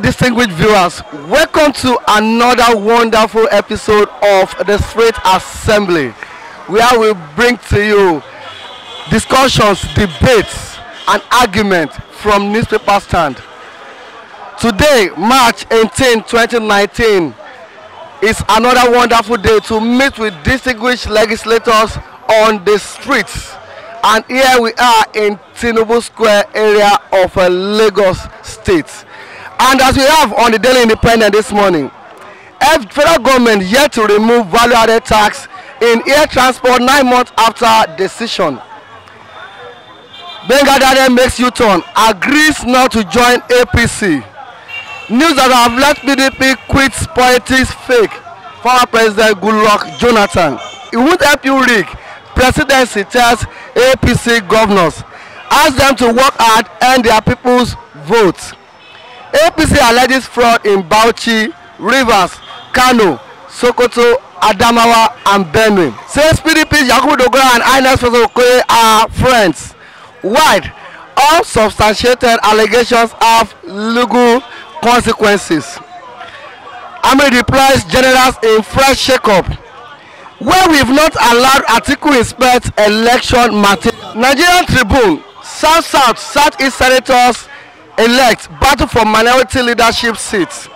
distinguished viewers, welcome to another wonderful episode of the Street Assembly, where we bring to you discussions, debates, and arguments from newspaper stand. Today, March 18, 2019, is another wonderful day to meet with distinguished legislators on the streets. And here we are in Tinubu Square area of Lagos State. And as we have on the Daily Independent this morning, federal government yet to remove value-added tax in air transport 9 months after decision. Bengadade makes U-turn, agrees not to join APC. News that have let PDP quits politics fake. Former President Goodluck Jonathan. It won't help you rig. Presidency tells APC governors, ask them to work hard and their people's votes. APC alleges fraud in Bauchi, Rivers, Kano, Sokoto, Adamawa, and Benue. Says PDP Yakubu Dogara and Ines Okoye are friends. Why? All substantiated allegations have legal consequences. Army replies generals in fresh shake-up. Where we've not allowed Atiku inspect election material. Nigerian Tribune, South, Southeast senators elect battle for minority leadership seats.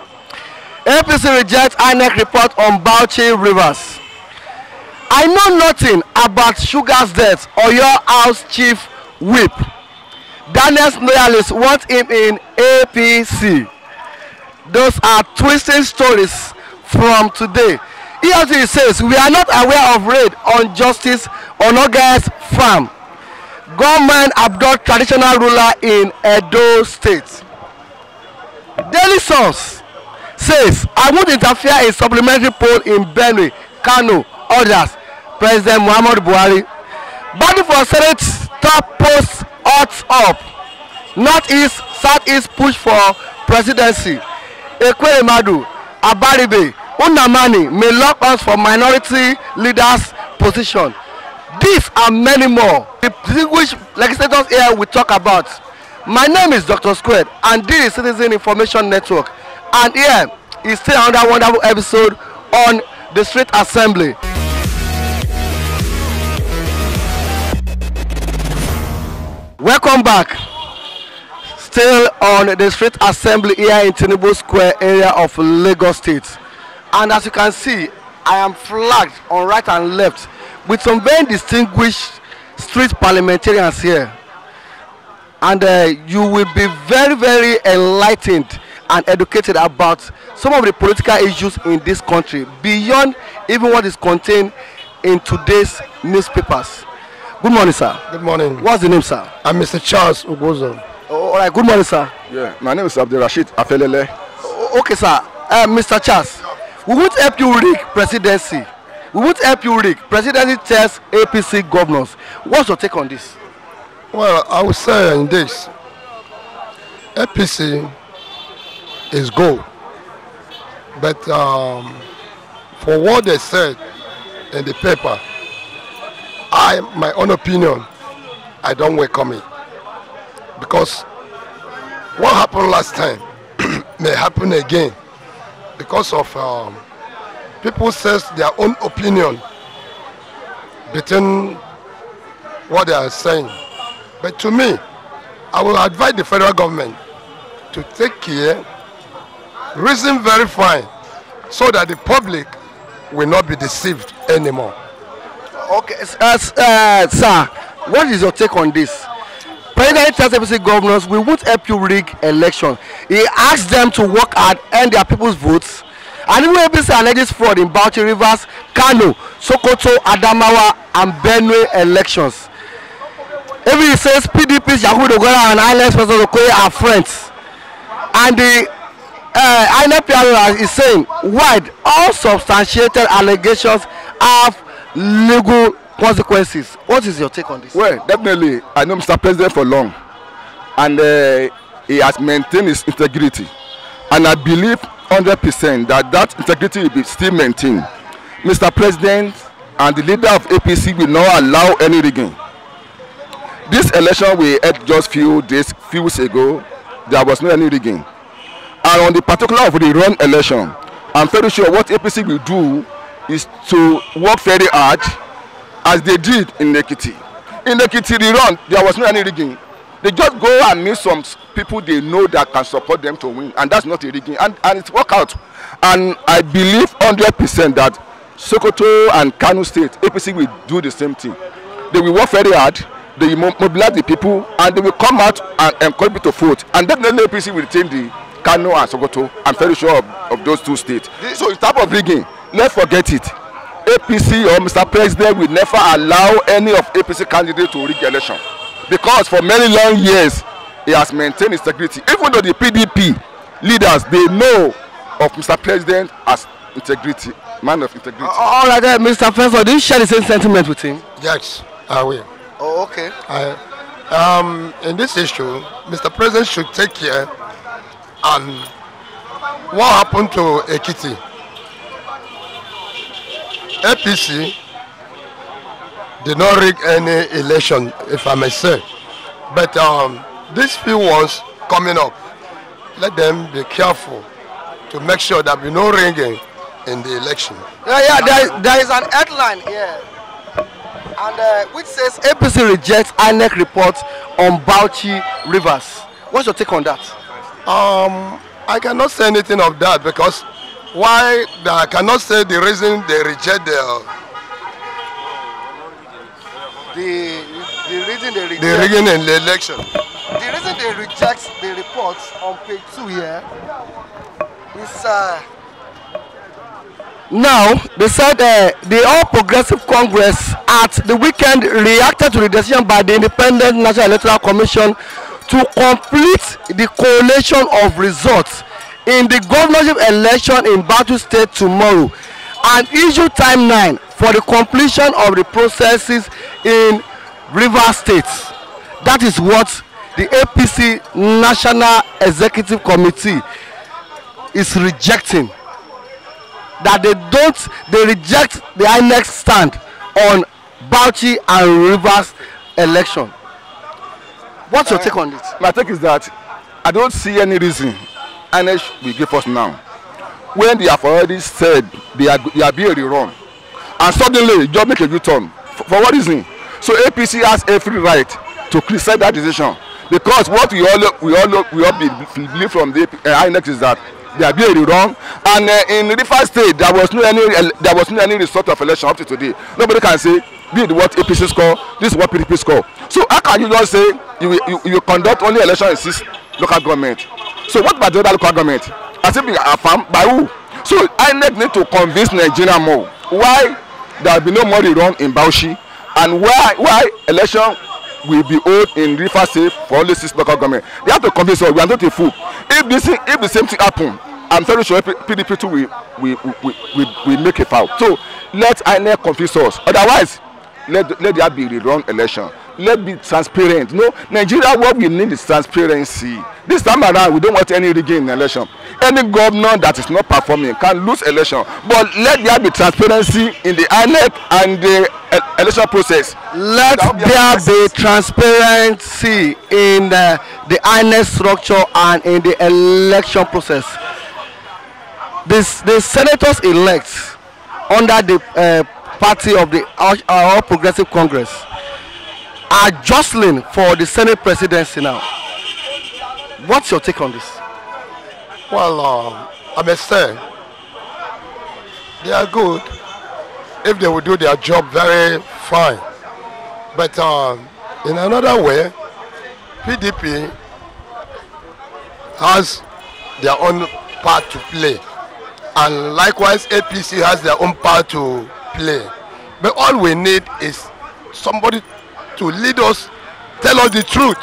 APC rejects INEC report on Bauchi Rivers. I know nothing about Sugar's death or your house chief whip. Daniel's loyalists want him in APC. Those are twisting stories from today. EFCC says we are not aware of raid on Justice Onoge's farm. Government abduct traditional ruler in Edo State. Daily Source says I won't interfere in supplementary poll in Benue, Kano, others. President Buhari. Battle for Senate top post odds up. Northeast, Southeast push for presidency. Ekweremadu, Abaribe, Unamani may lock us for minority leaders position. These and many more. The distinguished legislators here we talk about. My name is Dr. Squared and this is Citizen Information Network. And here is still another wonderful episode on the Street Assembly. Welcome back. Still on the Street Assembly here in Tinubu Square area of Lagos State. And as you can see, I am flagged on right and left with some very distinguished street parliamentarians here. And you will be very, very enlightened and educated about some of the political issues in this country beyond even what is contained in today's newspapers. Good morning, sir. Good morning. What's the name, sir? I'm Mr. Charles Ugozo. Oh, all right, good morning, sir. Yeah, my name is Abdulrashid Afelele. Okay, sir. Mr. Charles, we won't help you rig presidency. We won't help you rig. Presidency tells APC governors. What's your take on this? Well, I would say in this, APC is good. But for what they said in the paper, my own opinion, I don't welcome it. Because what happened last time may happen again. Because of people says their own opinion between what they are saying. But to me, I will advise the federal government to take care, reason very fine, so that the public will not be deceived anymore. Okay, sir, what is your take on this? President tells APC governors we won't help you rig election. He asks them to work hard and their people's votes. And even APC alleges fraud in Bauchi Rivers, Kano, Sokoto, Adamawa, and Benue elections. Even he says PDP's Yakubu Dogara and Ines Okoye are friends. And the INEC is saying, wide, all substantiated allegations have legal consequences. What is your take on this? Well, definitely, I know Mr. President for long. And he has maintained his integrity. And I believe 100% that integrity will be still maintained. Mr. President and the leader of APC will not allow any rigging. This election we had just few weeks ago, there was no any rigging. And on the particular of the Rerun election, I'm very sure what APC will do is to work very hard as they did in Ekiti. In Ekiti Rerun, there was no any rigging. They just go and meet some people they know that can support them to win, and that's not a rigging, and it worked out. And I believe 100% that Sokoto and Kano State, APC will do the same thing. They will work very hard, they will mobilize the people, and they will come out and encourage people to vote. And definitely APC will retain the Kano and Sokoto. I'm very sure of those two states. So in type of rigging, let's forget it. APC or Mr. President will never allow any of APC candidates to rig the election, because for many long years he has maintained integrity. Even though the PDP leaders, they know of Mr. President as integrity, man of integrity. All right, Mr. Professor, do you share the same sentiment with him? Yes, I will. Oh, okay. In this issue, Mr. President should take care. And what happened to Ekiti? APC did not rig any election, if I may say. But these few ones coming up, let them be careful to make sure that we no rigging in the election. There is an headline here, and which says APC rejects INEC report on Bauchi Rivers. What's your take on that? I cannot say anything of that, because why I cannot say the reason they reject the rigging in the election. The reason they reject the report on page 2 here is now they said the All Progressive Congress at the weekend reacted to the decision by the Independent National Electoral Commission to complete the collation of results in the governorship election in Bauchi State tomorrow, and issue timeline for the completion of the processes in Rivers State. That is what the APC National Executive Committee is rejecting. That they reject the INEC stand on Bauchi and Rivers election. What's your take on it? My take is that I don't see any reason INEC will give us now, when they have already said they are being rerun, and suddenly just make a U-turn. For what reason? So APC has every right to criticize that decision, because what we all believe from the INEC is that they are being rerun, and in Rivers State there was no any result of election up to today. Nobody can say this is what APC score, this is what PDP score. So how can you just say you conduct only election in 6 local government? So what about the other local government? As if they are affirmed by who? So INEC need to convince Nigeria more why there will be no more rerun in Bauchi, and why election will be held in Rivers State for only 6 local government. They have to convince us we are not a fool. If the same thing happen, I'm very sure PDP too will make a foul. So let INEC convince us. Otherwise, let there be rerun election. Let's be transparent. No, Nigeria, what we need is transparency. This time around, we don't want any rigging in election. Any governor that is not performing can lose election. But let there be transparency in the INEC and the election process. Let there be transparency in the INEC structure and in the election process. The senators elect under the party of the All Progressive Congress are jostling for the Senate presidency now. What's your take on this? Well, I must say they are good if they will do their job very fine. But in another way, PDP has their own part to play, and likewise APC has their own part to play. But all we need is somebody to lead us, tell us the truth,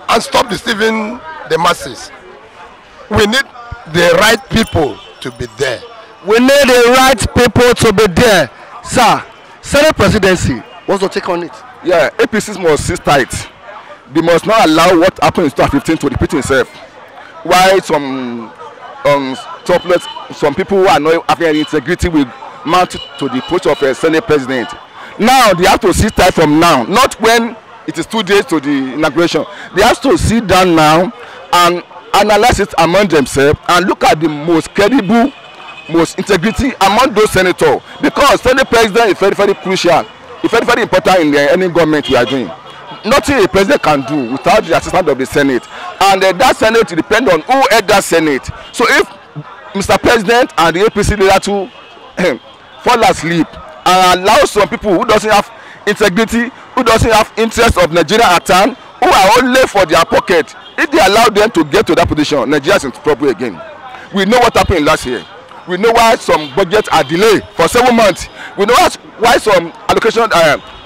and stop deceiving the masses. We need the right people to be there. We need the right people to be there. Sir, Senate presidency, what's your take on it? Yeah, APC must sit tight. They must not allow what happened in 2015 to repeat itself. Why some people who are not having any integrity will mount to the post of a Senate president. Now they have to sit tight from now, not when it is 2 days to the inauguration. They have to sit down now and analyze it among themselves and look at the most credible, most integrity among those senators, because Senate president is very, very crucial. It's very, very important in any government we are doing. Nothing a president can do without the assistance of the Senate, and that Senate depends on who head that Senate. So if Mr. President and the APC leader to fall asleep and allow some people who doesn't have integrity, who doesn't have interest of Nigeria at hand, who are only for their pocket, if they allow them to get to that position, Nigeria is in trouble again. We know what happened last year. We know why some budgets are delayed for 7 months. We know why some allocation,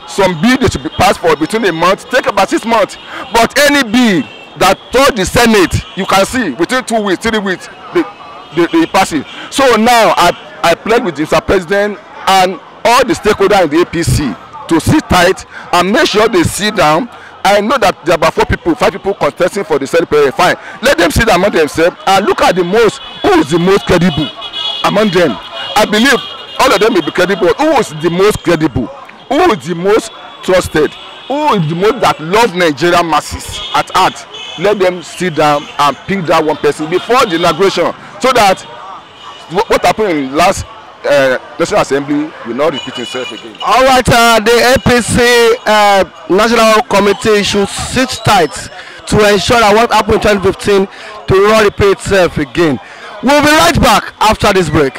some bill that should be passed for between a month take about 6 months. But any bill that told the Senate, you can see within 2 weeks, 3 weeks, they pass it. So now I pledge with Mr. President and all the stakeholders in the APC to sit tight and make sure they sit down. I know that there are about 5 people contesting for the Senate president. Fine, let them sit among themselves and look at who is the most credible among them. I believe all of them will be credible. Who is the most credible? Who is the most trusted? Who is the most that love Nigerian masses at heart? Let them sit down and pick that one person before the inauguration, so that what happened in last National Assembly will not repeat itself again. All right, the APC National Committee should sit tight to ensure that what happened in 2015 to not repeat itself again. We'll be right back after this break.